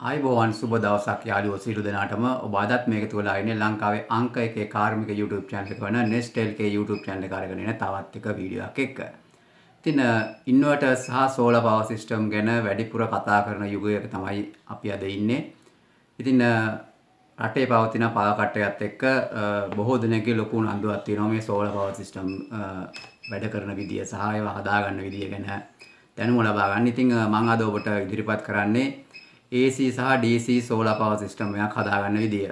ආයිබෝවන් සුබ දවසක් යාළුවෝ සියලු දෙනාටම ඔබ අදත් මේක තුලා ඉන්නේ ලංකාවේ අංක 1 කාර්මික YouTube channel එක වන Nestel K YouTube channel එක අරගෙන ඉන්න තවත් එක වීඩියෝ එකක් එක්ක. ඉතින් ඉන්වර්ටර් සහ සෝලාර් පවර් සිස්ටම් ගැන වැඩිපුර කතා කරන යුගයක තමයි අපි අද ඉන්නේ. ඉතින් රටේ පවතින පවර් කට් එකත් එක්ක බොහෝ දෙනෙක්ගේ ලොකු උනන්දුවක් තියෙනවා මේ සෝලාර් පවර් සිස්ටම් වැඩ කරන විදිය සහ ඒවා හදාගන්න විදිය ගැන දැනුම ලබා ගන්න. ඉතින් මම අද ඔබට ඉදිරිපත් කරන්නේ AC සහ DC solar power system එකක් හදාගන්න විදිය.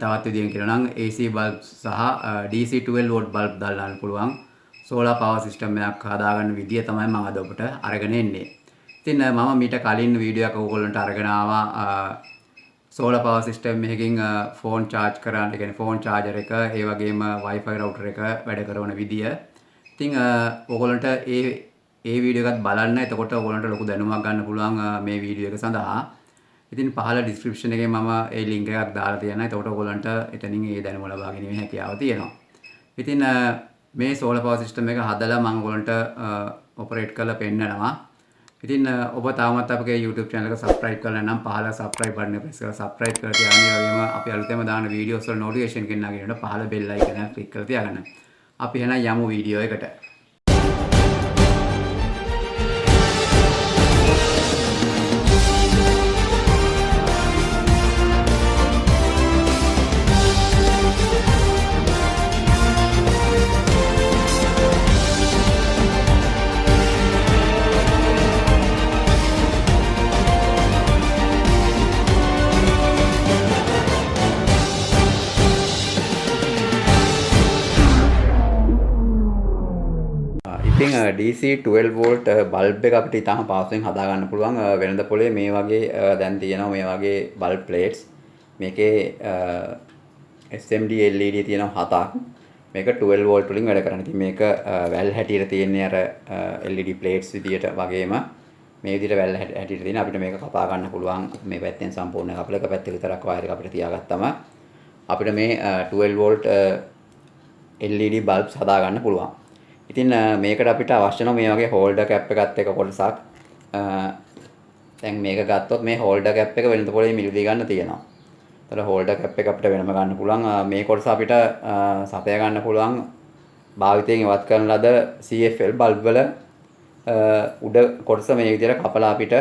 තවත් විදියෙන් කියනවා නම් AC bulb සහ DC 12 volt bulb දාලා පුළුවන් solar power system එකක් හදාගන්න විදිය තමයි මම අද ඔබට අරගෙන එන්නේ. ඉතින් මම මීට කලින් වීඩියෝ එකක් ඔයගොල්ලන්ට අරගෙන ආවා solar power system එකකින් phone charge කරන්න, ඒ කියන්නේ phone charger එක, ඒ වගේම wifi router එක වැඩ කරන විදිය. ඉතින් ඔයගොල්ලන්ට ඒ වීඩියෝ එකත් බලන්න. එතකොට ඔයගොල්ලන්ට ලොකු දැනුමක් ගන්න පුළුවන් මේ වීඩියෝ එක සඳහා. ඉතින් පහළ ඩිස්ක්‍රිප්ෂන් එකේ මම ඒ ලින්ක් එකක් දාලා තියෙනවා. එතකොට ඔයගොල්ලන්ට එතනින් ඒ දැනුම ලබා ගැනීමේ හැකියාව තියෙනවා. ඉතින් මේ සෝලාර් පවර් සිස්ටම් එක හදලා මම ඔයගොල්ලන්ට ඔපරේට් කරලා පෙන්නනවා. ඉතින් ඔබ තාමත් අපගේ YouTube channel එක subscribe කරලා නම් පහළ subscribe button එක press කරලා subscribe කරලා තියාගන්න. ඒ වගේම අපි අලුතෙන්ම දාන වීඩියෝස් වල notification එකෙන් නාගෙනට පහළ bell icon එක click කරලා තියාගන්න. අපි එහෙනම් යමු වීඩියෝ එකට. ඉතින් DC 12 volt බල්බ් එක අපිට ඉතාලම පහසුවෙන් හදා ගන්න පුළුවන්. වෙළඳ පොලේ මේ වගේ දැන් තියෙනවා මේ වගේ බල්බ් ප්ලේට්ස්. මේකේ SMD LED තියෙනවා 7ක්. මේක 12 volt වලින් වැඩ කරනවා. ඉතින් මේක වැල් හැටියට තියෙන්නේ අර LED ප්ලේට්ස් විදියට වගේම මේ විදියට වැල් හැටියට තියෙන අපිට මේක කපා ගන්න පුළුවන්. මේ පැත්තෙන් සම්පූර්ණ කපලා එක පැත්තක විතරක් වයර් එක අපිට තියාගත්තම අපිට මේ 12 volt LED බල්බ්ස් හදා ගන්න පුළුවන්. ඉතින් මේකට අපිට අවශ්‍ය නම් මේ වගේ හෝල්ඩර් කැප් එකත් එක කොටසක් දැන් මේක ගත්තොත් මේ හෝල්ඩර් කැප් එක වෙළඳ පොලේ මිලදී ගන්න තියෙනවා. ඒතර හෝල්ඩර් කැප් එක අපිට වෙනම ගන්න පුළුවන්. මේ කොටස අපිට සපයා ගන්න පුළුවන් භාවිතයෙන් ඉවත් කරන ලද CFL බල්බ් වල උඩ කොටස මේ විදිහට කපලා අපිට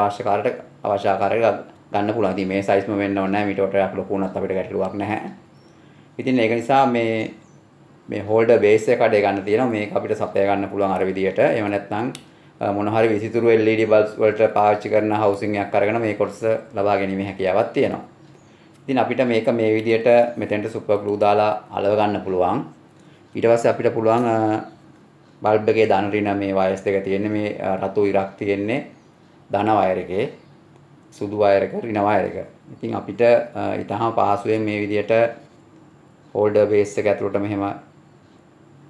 අවශ්‍ය ආකාරයට ගන්න පුළුවන්. ඉතින් මේ සයිස්ම වෙන්න ඕනේ නැහැ. මීට වඩා ලොකු වුණත් අපිට ගැටලුවක් නැහැ. ඉතින් ඒක නිසා මේ හෝල්ඩර් බේස් එක කඩේ ගන්න තියෙනවා. මේක අපිට සපයා ගන්න පුළුවන් අර විදියට. එහෙම නැත්නම් මොන හරි විසිතුරු LED බල්බ්ස් වලට පාවිච්චි කරන හවුසින් එකක් අරගෙන මේ කොටස ලබා ගැනීමේ හැකියාවක් තියෙනවා. ඉතින් අපිට මේක මේ විදියට මෙතෙන්ට සුපර් ග්ලූ දාලා අලව ගන්න පුළුවන්. ඊට පස්සේ අපිට පුළුවන් බල්බ් එකේ ධන ඍණ මේ වයර්ස් දෙක තියෙන්නේ. මේ රතු ඉරක් තියෙන්නේ ධන වයර් එකේ, සුදු වයර් එක, ඍණ වයර් එක. ඉතින් අපිට ඊටහම පහසුවෙන් මේ විදියට හෝල්ඩර් බේස් එක ඇතුළට මෙහෙම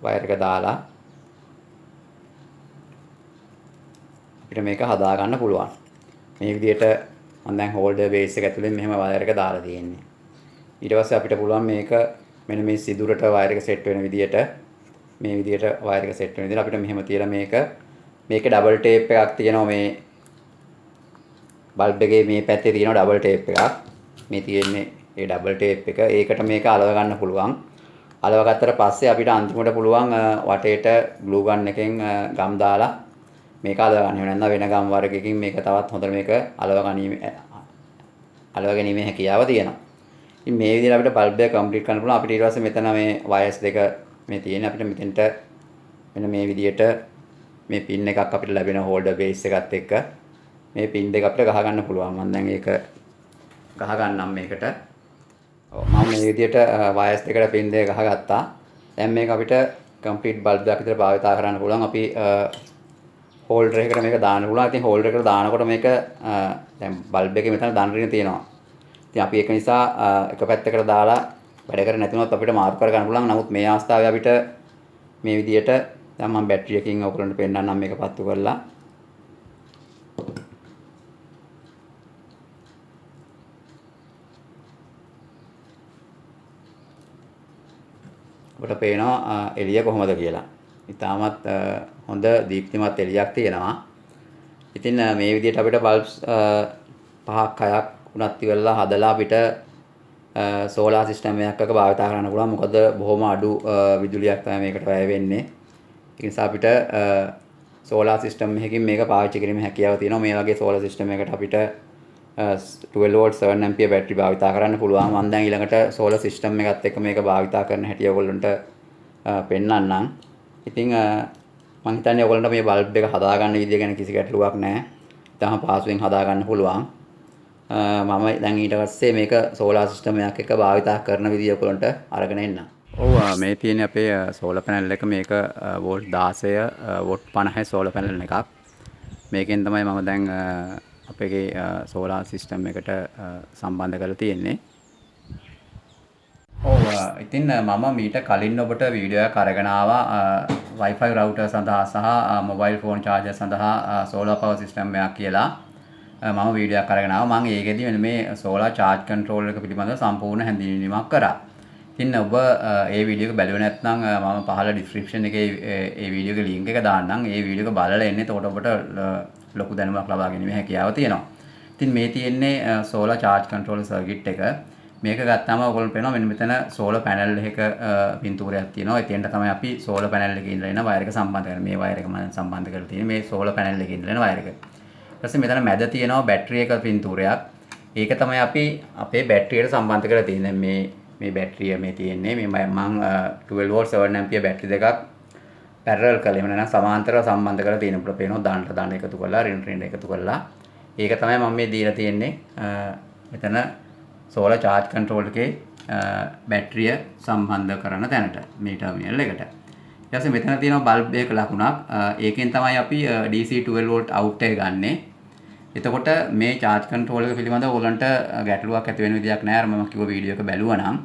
වයර් එක දාලා අපිට මේක හදා ගන්න පුළුවන්. මේ විදිහට මම දැන් හෝල්ඩර් බේස් එක ඇතුලෙන් මෙහෙම වයර් එක දාලා තියෙන්නේ. ඊට පස්සේ අපිට පුළුවන් මේක මෙන්න මේ සිදුරට වයර් එක සෙට් වෙන විදිහට මේ විදිහට වයර් එක සෙට් වෙන විදිහට අපිට මෙහෙම තියලා මේකේ ඩබල් ටේප් එකක් තියෙනවා. මේ බල්බ් එකේ මේ පැත්තේ තියෙනවා ඩබල් ටේප් එකක්. මේ තියෙන්නේ ඒ ඩබල් ටේප් එක. ඒකට මේක අලව ගන්න පුළුවන්. අලව ගත්තට පස්සේ අපිට අන්තිමට පුළුවන් වටේට ග්ලූ ගන් එකෙන් ගම් දාලා මේක අලව ගන්න. එහෙම නැත්නම් වෙන ගම් වර්ගයකින් මේක තවත් හොඳට මේක අලව ගැනීමේ හැකියාව තියෙනවා. ඉතින් මේ විදිහට අපිට බල්බ් එක කම්ප්ලීට් කරන්න පුළුවන්. අපිට ඊට පස්සේ මෙතන මේ වයර්ස් දෙක මේ තියෙන්නේ. අපිට මෙතෙන්ට මෙන්න මේ විදිහට මේ පින් එකක් අපිට ලැබෙන හෝල්ඩර් බේස් එකත් එක්ක මේ පින් දෙක අපිට ගහ ගන්න පුළුවන්. මම දැන් ඒක ගහ ගන්නම් මේකට. මම මේ විදිහට වයර්ස් දෙකට පින් දෙක ගහගත්තා. දැන් මේක අපිට කම්ප්ලීට් බල්බ් එකක් විතර භාවිතා කරන්න පුළුවන්. අපි හෝල්ඩර් එකකට මේක දාන්න පුළුවන්. ඉතින් හෝල්ඩර් එකට දානකොට මේක දැන් බල්බ් එකේ මෙතන ධන ඍණ තියෙනවා. ඉතින් අපි ඒක නිසා එක පැත්තකට දාලා වැඩ කරන්නේ නැති වුණොත් අපිට මාරු කර ගන්න පුළුවන්. නමුත් මේ අවස්ථාවේ අපිට මේ විදිහට දැන් මම බැටරි එකකින් ඔයගොල්ලන්ට පෙන්නන්නම් මේක පත්තු කරලා. ඔබට පේනවා එළිය කොහොමද කියලා. ඉතාමත් හොඳ දීප්තිමත් එළියක් තියෙනවා. ඉතින් මේ විදිහට අපිට බල්බ්ස් 5ක් 6ක් උනත් ඉවරලා හදලා අපිට සෝලාර් සිස්ටම් එකක් භාවිත කරන්න පුළුවන්. මොකද බොහොම අඩු විදුලියක් තමයි මේකට වැය වෙන්නේ. ඒ නිසා අපිට සෝලාර් සිස්ටම් එකකින් මේක පාවිච්චි කිරීමේ හැකියාව තියෙනවා. මේ වගේ සෝලාර් සිස්ටම් එකකට අපිට 12 volt 7 ampere බැටරි භාවිත කරන්න පුළුවන්. මම දැන් ඊළඟට සෝලාර් සිස්ටම් එකත් එක්ක මේක භාවිත කරන්න හැටි ඔයගොල්ලන්ට පෙන්නන්නම්. ඉතින් මම හිතන්නේ ඔයගොල්ලන්ට මේ බල්බ් එක හදාගන්න විදිය ගැන කිසි ගැටලුවක් නැහැ. ඉතාලම පහසුවෙන් හදාගන්න පුළුවන්. මම දැන් ඊට පස්සේ මේක සෝලාර් සිස්ටම් එකක් එක්ක භාවිත කරන විදිය ඔයගොල්ලන්ට අරගෙන එන්නම්. ඔව් මේ තියෙන්නේ අපේ සෝලාර් පැනල් එක. මේක වෝල්ට් 16 වෝට් 50 සෝලාර් පැනල් එකක්. මේකෙන් තමයි මම දැන් අපේ සෝලාර් සිස්ටම් එකට සම්බන්ධ කරලා තියෙන්නේ. ඔව් ඉතින් මම මීට කලින් ඔබට වීඩියෝ එකක් අරගෙන ආවා Wi-Fi router සඳහා සහ mobile phone charger සඳහා solar power system එකක් කියලා. මම වීඩියෝ එකක් අරගෙන ආවා. මම ඒකෙදී මේ solar charge controller එක පිළිබඳව සම්පූර්ණ හැඳින්වීමක් කරා. ඉතින් ඔබ ඒ වීඩියෝ එක බැලුවේ නැත්නම් මම පහළ description එකේ ඒ වීඩියෝ එකේ link එක දාන්නම්. ඒ වීඩියෝ එක බලලා එන්න. එතකොට ඔබට ලොකු දැනුමක් ලබා ගැනීමේ හැකියාව තියෙනවා. ඉතින් මේ තියෙන්නේ solar charge controller circuit එක. මේක ගත්තාම ඔයගොල්ලෝ පේනවා මෙන්න මෙතන solar panel එකක පින්තූරයක් තියෙනවා. එතෙන්ට තමයි අපි solar panel එකේ ඉඳලා එන වයර් එක සම්බන්ධ කරන්නේ. මේ වයර් එක මම සම්බන්ධ කරලා තියෙන්නේ මේ solar panel එකේ ඉඳලා එන වයර් එක. ඊට පස්සේ මෙතන මැද තියෙනවා බැටරි එක පින්තූරයක්. ඒක තමයි අපි අපේ බැටරියට සම්බන්ධ කරලා තියෙන්නේ. මේ බැටරිය මේ තියෙන්නේ මේ මම 12 volt 7 ampere බැටරි දෙකක් parallel කරලා එහෙම නැත්නම් සමාන්තරව සම්බන්ධ කරලා තියෙන උඩ පේනවා දාන්න එකතු කරලා රින් එකතු කරලා. ඒක තමයි මම මේ දීලා තියෙන්නේ. මෙතන solar charge controller එකේ බැටරිය සම්බන්ධ කරන තැනට මේ ටර්මිනල් එකට. ඊට පස්සේ මෙතන තියෙනවා බල්බ් එකක ලකුණක්. ඒකෙන් තමයි අපි DC 12 volt out එක ගන්නෙ. එතකොට මේ charge controller එක පිළිබඳව ඔයගලන්ට ගැටලුවක් ඇති වෙන විදියක් නැහැ. අර මම කිව්ව වීඩියෝ එක බැලුවා නම්.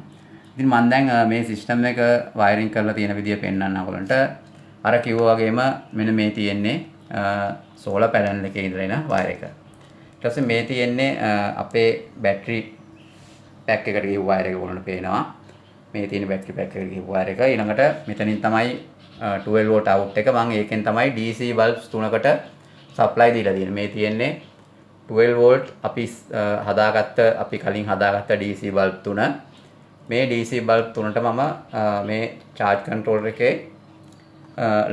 ඉතින් මම දැන් මේ සිස්ටම් එක වයරින් කරලා තියෙන විදිය පෙන්නන්න ඔයගලන්ට. අර කිව්වා වගේම මෙන්න මේ තියෙන්නේ solar panel එකේ ඉඳලා එන වයර් එක. ඊට පස්සේ මේ තියෙන්නේ අපේ බැටරි පැක් එකට ගිහුව වයර් එක ඔයගොල්ලන්ට පේනවා. මේ තියෙන බැටරි පැක් එකට ගිහුව වයර් එක. ඊළඟට මෙතනින් තමයි 12 volt out එක. මම ඒකෙන් තමයි DC bulbs 3කට supply දීලා තියෙන්නේ. මේ තියෙන්නේ 12 volt අපි කලින් හදාගත්ත DC bulb 3. මේ DC bulb 3ට මම මේ charge controller එකේ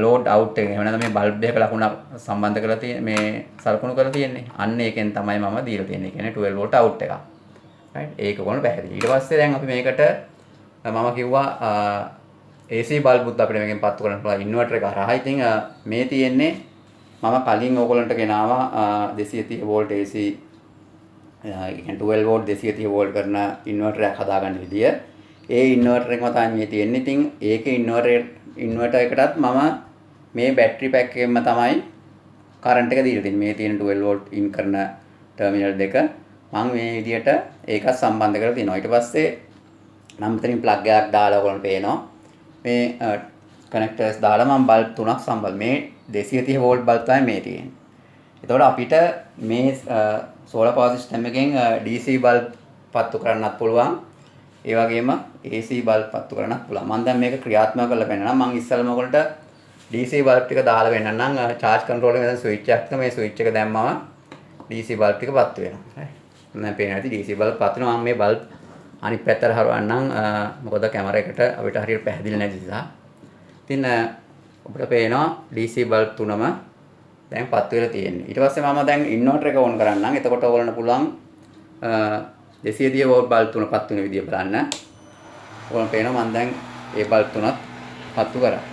load out එක එහෙම නැත්නම් මේ bulb එකක ලකුණ සම්බන්ධ කරලා තියෙන මේ සලකුණු කරලා තියෙන්නේ. අන්න ඒකෙන් තමයි මම දීලා තියෙන්නේ. කියන්නේ 12 volt out එකක්. right ඒක කොහොමද පැහැදිලි. ඊට පස්සේ දැන් අපි මේකට මම කිව්වා AC bulb උත් අපිට මේකෙන් පත්තු කරන්න පුළුවන් ඉන්වර්ටර් එක හරහා. ඉතින් මේ තියෙන්නේ මම කලින් ඕගොල්ලන්ට ගෙනාවා 230 volt AC කියන්නේ 12 volt 230 volt කරන ඉන්වර්ටර් එකක් හදාගන්න විදිය. ඒ ඉන්වර්ටර් එකම තමයි මේ තියෙන්නේ. ඉතින් ඒකේ ඉන්වර්ටර් එකටත් මම මේ බැටරි පැක් එකෙන්ම තමයි කරන්ට් එක දීලා තියෙන්නේ. මේ තියෙන 12 volt ඉන් කරන ටර්මිනල් දෙක මම මේ විදියට ඒකත් සම්බන්ධ කරලා තියෙනවා. ඊට පස්සේ මම මෙතනින් ප්ලග් එකක් දාලා ඔයගොල්ලන්ට පේනවා. මේ කනෙක්ටර්ස් දාලා මම බල්බ් තුනක් සම්බන්ධ මේ 230 volt බල්බ් තමයි මේ තියෙන්නේ. එතකොට අපිට මේ solar power system එකෙන් DC බල්බ් පත්තු කරන්නත් පුළුවන්. ඒ වගේම AC බල්බ් පත්තු කරන්නත් පුළුවන්. මම දැන් මේක ක්‍රියාත්මක කරලා පෙන්නනවා. මම ඉස්සෙල්ලාම ඔයගොල්ලන්ට DC බල්බ් ටික දාලා පෙන්නන්නම්. charge controller එකේ ස්විච් එකක් තියෙනවා. මේ ස්විච් එක දැම්මම DC බල්බ් ටික පත්තු වෙනවා. දැන් පේන්නේ නැති DC බල්බ් පත්තු වෙනවා. මම මේ බල්බ් අනිත් පැත්තට හරවන්නම්. මොකද කැමරා එකට අපිට හරියට පැහැදිලි නැති නිසා. ඉතින් ඔබට පේනවා DC බල්බ් තුනම දැන් පත්තු වෙලා තියෙන්නේ. ඊට පස්සේ මම දැන් ඉන්වර්ටර් එක ඕන් කරන්නම්. එතකොට ඔයගොල්ලන්ට පුළුවන් 230 volt බල්බ් තුන පත්තු වෙන විදිය බලන්න. ඔයගොල්ලන්ට පේනවා මම දැන් ඒ බල්බ් තුනත් පත්තු කරා.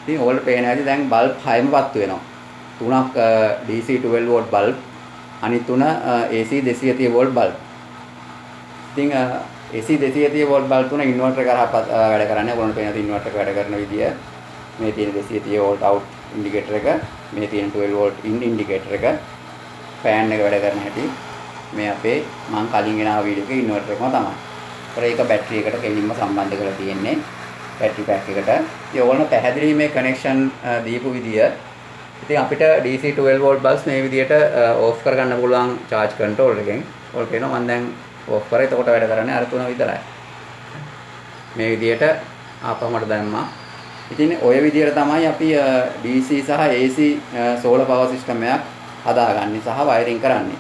ඉතින් ඔයගොල්ලන්ට පේනවා ඇති දැන් බල්බ් 6ම පත්තු වෙනවා. තුනක් DC 12 volt බල්බ් අනිත් තුන AC 230 volt බල්බ්. ඉතින් AC 230 volt බල්බ් තුන ඉන්වර්ටර් එක හරහා වැඩ කරන්නේ. ඔයගොල්ලන්ට පේනවා ඉන්වර්ටර් එක වැඩ කරන විදිය. මේ තියෙන 230 volt out ඉන්ඩිකේටර් එක, මේ තියෙන 12 volt in ඉන්ඩිකේටර් එක, ෆෑන් එක වැඩ කරන හැටි මේ අපේ මම කලින් ගෙනාව වීඩියෝ එකේ ඉන්වර්ටර් එකම තමයි. ඒක බැටරි එකට කෙලින්ම සම්බන්ධ කරලා තියෙන්නේ. බැටරි පැක් එකට. ඉතින් ඔයගොල්ලෝ පැහැදිලි මේ කනෙක්ෂන් දීපු විදිය. ඉතින් අපිට DC 12 volt bulbs මේ විදියට ඕෆ් කරගන්න පුළුවන් charge controller එකෙන්. ඔයගොල්ලෝ පේනවා මම දැන් ඕෆ් කරා. එතකොට වැඩ කරන්නේ අර තුන විතරයි. මේ විදියට ආපහු මට දැම්මා. ඉතින් ඔය විදියට තමයි අපි DC සහ AC solar power system එකක් හදාගන්නේ සහ වයරින් කරන්නේ.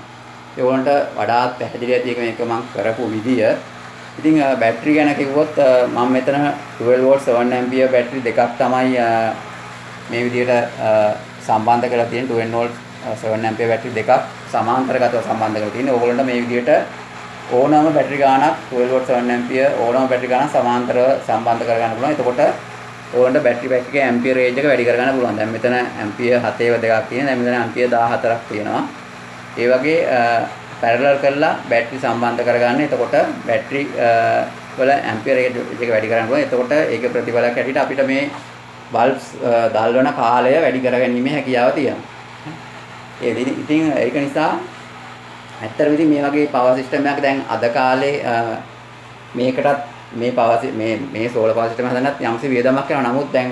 ඒ වුණාට වඩාත් පැහැදිලි ඇති එක මේක මම කරපු විදිය. ඉතින් බැටරි ගැන කිව්වොත් මම මෙතන 12 volt 7 ampere බැටරි දෙකක් තමයි මේ විදියට සම්බන්ධ කරලා තියෙන 12 volt 7 ampere බැටරි දෙකක් සමාන්තරගතව සම්බන්ධ කරලා තියෙනවා. ඕගොල්ලන්ට මේ විදියට ඕනම බැටරි ගාණක් 12 volt 7 ampere ඕනම බැටරි ගාණක් සමාන්තරව සම්බන්ධ කරගන්න පුළුවන්. එතකොට ඕගොල්ලන්ට බැටරි පැක් එකේ ඇම්පියර් රේන්ජ් එක වැඩි කරගන්න පුළුවන්. දැන් මෙතන ඇම්පියර් 7 දෙකක් තියෙනවා. දැන් මෙතන ඇම්පියර් 14ක් තියෙනවා. ඒ වගේ පැරලල් කරලා බැටරි සම්බන්ධ කරගන්න. එතකොට බැටරි වල ඇම්පියර් එක වැඩි කරගන්න පුළුවන්. එතකොට ඒක ප්‍රතිඵලයක් හැටියට අපිට මේ බල්බ්ස් දල්වන කාලය වැඩි කරගැනීමේ හැකියාව තියෙනවා. ඉතින් ඒක නිසා ඇත්තටම ඉතින් මේ වගේ පවර් සිස්ටම් එකක් දැන් අද කාලේ මේකටත් මේ සෝලර් පවර් සිස්ටම් හදන්නත් යම්සි වියදමක් කරනවා. නමුත් දැන්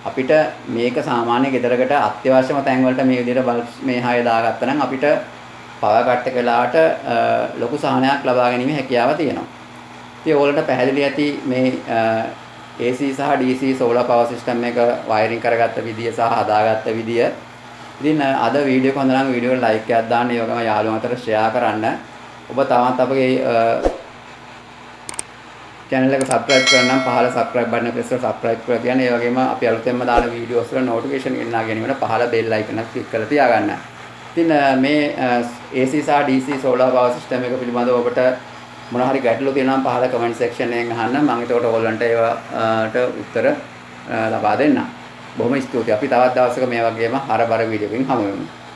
අපිට මේක සාමාන්‍ය ගෙදරකට අත්‍යවශ්‍යම තැන් වලට මේ විදිහට බල්බ්ස් මේ 6 දාගත්තා නම් අපිට පවර් කට් එක වෙලාවට ලොකු සහනයක් ලබා ගැනීම හැකියාව තියෙනවා. ඉතින් ඕගොල්ලන්ට පැහැදිලි ඇති මේ AC සහ DC සෝලර් පවර් සිස්ටම් එක වයරින් කරගත්ත විදිය සහ හදාගත්ත විදිය. ඉතින් අද වීඩියෝ එක හොඳ නම් වීඩියෝ එකට ලයික් එකක් දාන්න, ඒ වගේම යාළුවෝ අතර ෂෙයා කරන්න. ඔබ තවත් අපගේ channel එක subscribe කරනම් පහළ subscribe button එක press කරලා subscribe කරලා තියන්න. ඒ වගේම අපි අලුතෙන්ම දාන වීඩියෝස් වල notification ගෙනා ගැනීමට පහළ bell icon එක click කරලා තියාගන්න. ඉතින් මේ AC සහ DC solar power system එක පිළිබඳව ඔබට මොන හරි ගැටලු තියෙනවා නම් පහළ comment section එකෙන් අහන්න. මම එතකොට ඔයගොල්ලන්ට ඒවට උත්තර ලබා දෙන්නම්. බොහොම ස්තුතියි. අපි තවත් දවසක මේ වගේම හරබර වීඩියෝ එකකින් හමු වෙමු.